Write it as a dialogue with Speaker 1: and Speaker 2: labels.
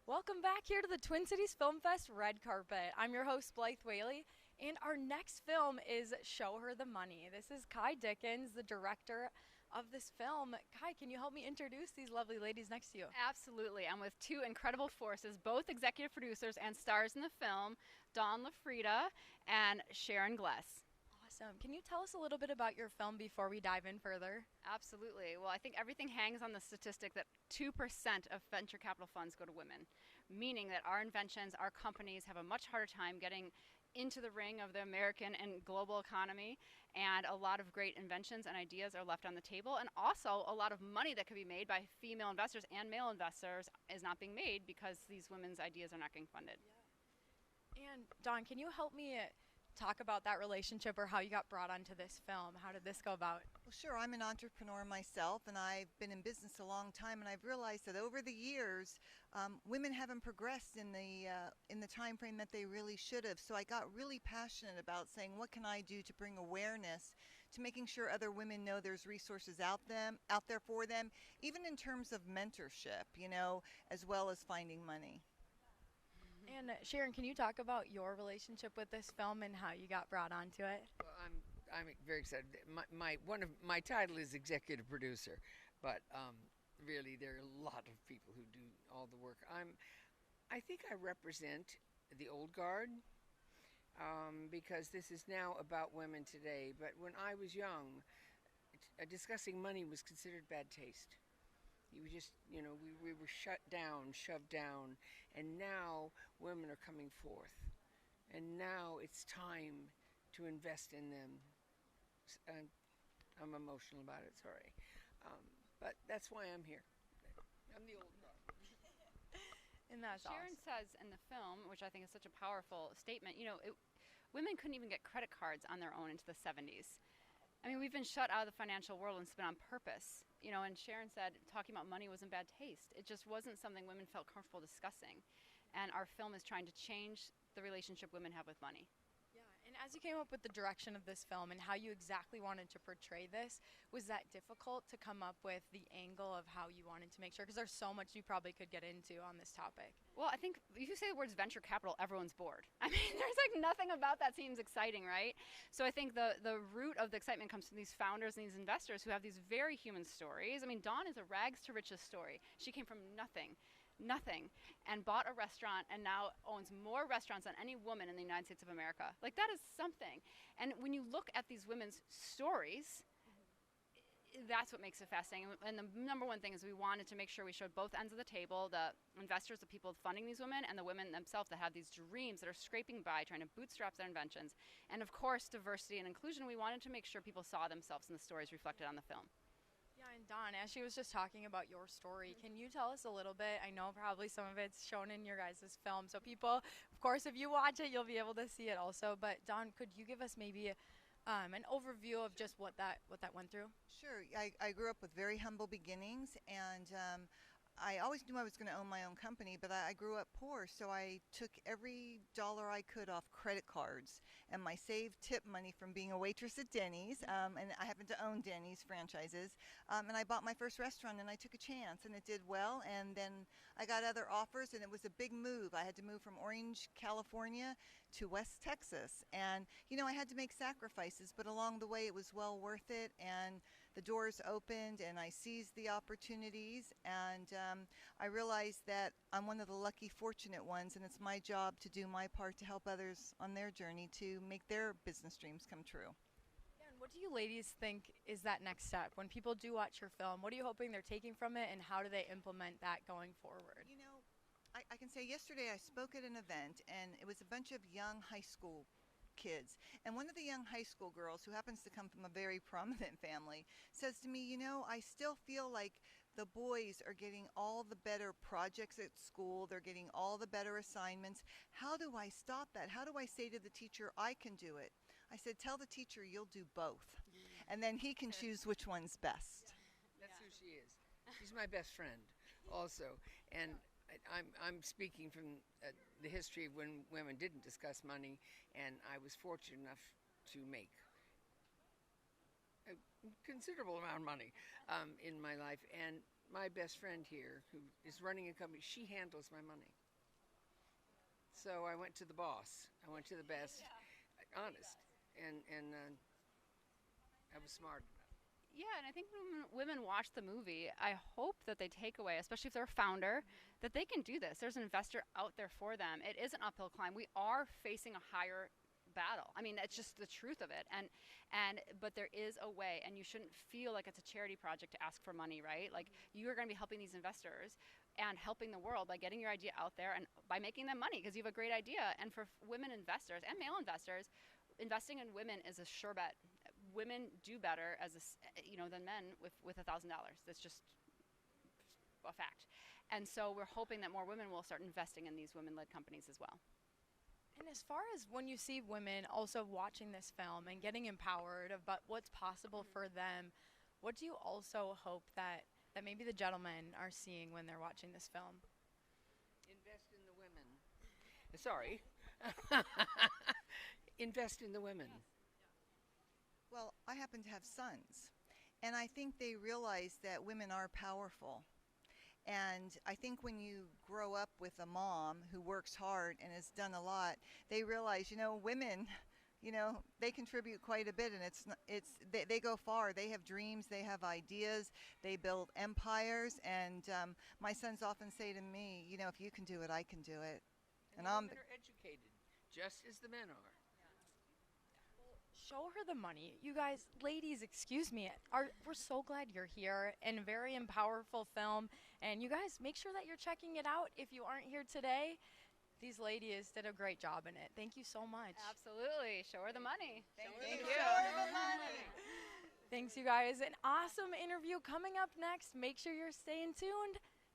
Speaker 1: Welcome back here to the Twin Cities Film Fest Red Carpet. I'm your host, Blythe Whaley, and our next film is Show Her the Money. This is Kai Dickens, the director of this film. Kai, can you help me introduce these lovely ladies next to you?
Speaker 2: Absolutely. I'm with two incredible forces, both executive producers and stars in the film, Dawn LaFrida and Sharon Gless.
Speaker 1: Awesome. Can you tell us a little bit about your film before we dive in further?
Speaker 2: Absolutely. Well, I think everything hangs on the statistic that 2% of venture capital funds go to women, meaning that our inventions, our companies have a much harder time getting into the ring of the American and global economy, and a lot of great inventions and ideas are left on the table, and also a lot of money that could be made by female investors and male investors is not being made because these women's ideas are not getting funded.
Speaker 1: And Dawn, can you help me talk about that relationship or how you got brought onto this film? How did this go about?
Speaker 3: Well, sure. I'm an entrepreneur myself, and I've been in business a long time, and I've realized that over the years, women haven't progressed in the time frame that they really should have. So I got really passionate about saying, what can I do to bring awareness to making sure other women know there's resources out there for them, even in terms of mentorship, as well as finding money.
Speaker 1: And Sharon, can you talk about your relationship with this film and how you got brought onto it?
Speaker 4: Well, I'm very excited. My one of my title is executive producer, but really there are a lot of people who do all the work. I think I represent the old guard because this is now about women today. But when I was young, discussing money was considered bad taste. You were just, we were shut down, shoved down, and now women are coming forth. And now it's time to invest in them. I'm emotional about it, sorry. But that's why I'm here. I'm the old guard.
Speaker 1: And that's
Speaker 2: Sharon
Speaker 1: awesome.
Speaker 2: says in the film, which I think is such a powerful statement, women couldn't even get credit cards on their own into the 70s. I mean, we've been shut out of the financial world, and it's been on purpose. And Sharon said talking about money was in bad taste. It just wasn't something women felt comfortable discussing. And our film is trying to change the relationship women have with money.
Speaker 1: Yeah, and as you came up with the direction of this film and how you exactly wanted to portray this, was that difficult to come up with the angle of how you wanted to make sure? Because there's so much you probably could get into on this topic.
Speaker 2: Well, I think if you say the words venture capital, everyone's bored. I mean, there's like nothing about that seems exciting, right? So I think the root of the excitement comes from these founders and these investors who have these very human stories. I mean, Dawn is a rags to riches story. She came from nothing, and bought a restaurant and now owns more restaurants than any woman in the United States of America. Like, that is something. And when you look at these women's stories, that's what makes it fascinating. And the number one thing is we wanted to make sure we showed both ends of the table, the investors, the people funding these women, and the women themselves that have these dreams that are scraping by, trying to bootstrap their inventions. And of course, diversity and inclusion, we wanted to make sure people saw themselves in the stories reflected on the film.
Speaker 1: Yeah, and Dawn, as she was just talking about your story, can you tell us a little bit? I know probably some of it's shown in your guys' film, so people, of course, if you watch it, you'll be able to see it also. But Dawn, could you give us maybe an overview of just what that went through?
Speaker 3: Sure. I grew up with very humble beginnings, and I always knew I was going to own my own company, but I grew up poor, so I took every dollar I could off credit cards and my saved tip money from being a waitress at Denny's, and I happen to own Denny's franchises, and I bought my first restaurant, and I took a chance, and it did well, and then I got other offers, and it was a big move. I had to move from Orange, California to West Texas, and I had to make sacrifices, but along the way it was well worth it, and the doors opened, and I seized the opportunities, and I realized that I'm one of the lucky, fortunate ones, and it's my job to do my part to help others on their journey to make their business dreams come true.
Speaker 1: Yeah, and what do you ladies think is that next step? When people do watch your film, what are you hoping they're taking from it, and how do they implement that going forward?
Speaker 3: I can say yesterday I spoke at an event, and it was a bunch of young high school kids. And one of the young high school girls, who happens to come from a very prominent family, says to me, I still feel like the boys are getting all the better projects at school. They're getting all the better assignments. How do I stop that? How do I say to the teacher, I can do it? I said, tell the teacher you'll do both. And then he can choose which one's best.
Speaker 4: That's who she is. She's my best friend also. And I'm speaking from the history of when women didn't discuss money, and I was fortunate enough to make a considerable amount of money in my life. And my best friend here, who is running a company, she handles my money. So I went to the boss. I went to the best, honest, and I was smart enough.
Speaker 2: Yeah, and I think when women watch the movie, I hope that they take away, especially if they're a founder, that they can do this. There's an investor out there for them. It is an uphill climb. We are facing a higher battle. I mean, that's just the truth of it. But there is a way, and you shouldn't feel like it's a charity project to ask for money, right? Like, you are going to be helping these investors and helping the world by getting your idea out there and by making them money because you have a great idea. And for women investors and male investors, investing in women is a sure bet. Women do better than men with $1,000. That's just a fact. And so we're hoping that more women will start investing in these women-led companies as well.
Speaker 1: And as far as when you see women also watching this film and getting empowered about what's possible for them, what do you also hope that maybe the gentlemen are seeing when they're watching this film?
Speaker 4: Invest in the women. Sorry. Invest in the women.
Speaker 3: Well, I happen to have sons, and I think they realize that women are powerful. And I think when you grow up with a mom who works hard and has done a lot, they realize, women, they contribute quite a bit, and they go far. They have dreams, they have ideas, they build empires, and my sons often say to me, if you can do it, I can do it.
Speaker 4: And the women are educated, just as the men are.
Speaker 1: Show her the money. You guys, ladies, excuse me. We're so glad you're here in a very powerful film. And you guys, make sure that you're checking it out if you aren't here today. These ladies did a great job in it. Thank you so much.
Speaker 2: Absolutely. Show her the money.
Speaker 3: Thank
Speaker 2: you.
Speaker 3: Show her the money.
Speaker 1: Thanks, you guys. An awesome interview coming up next. Make sure you're staying tuned.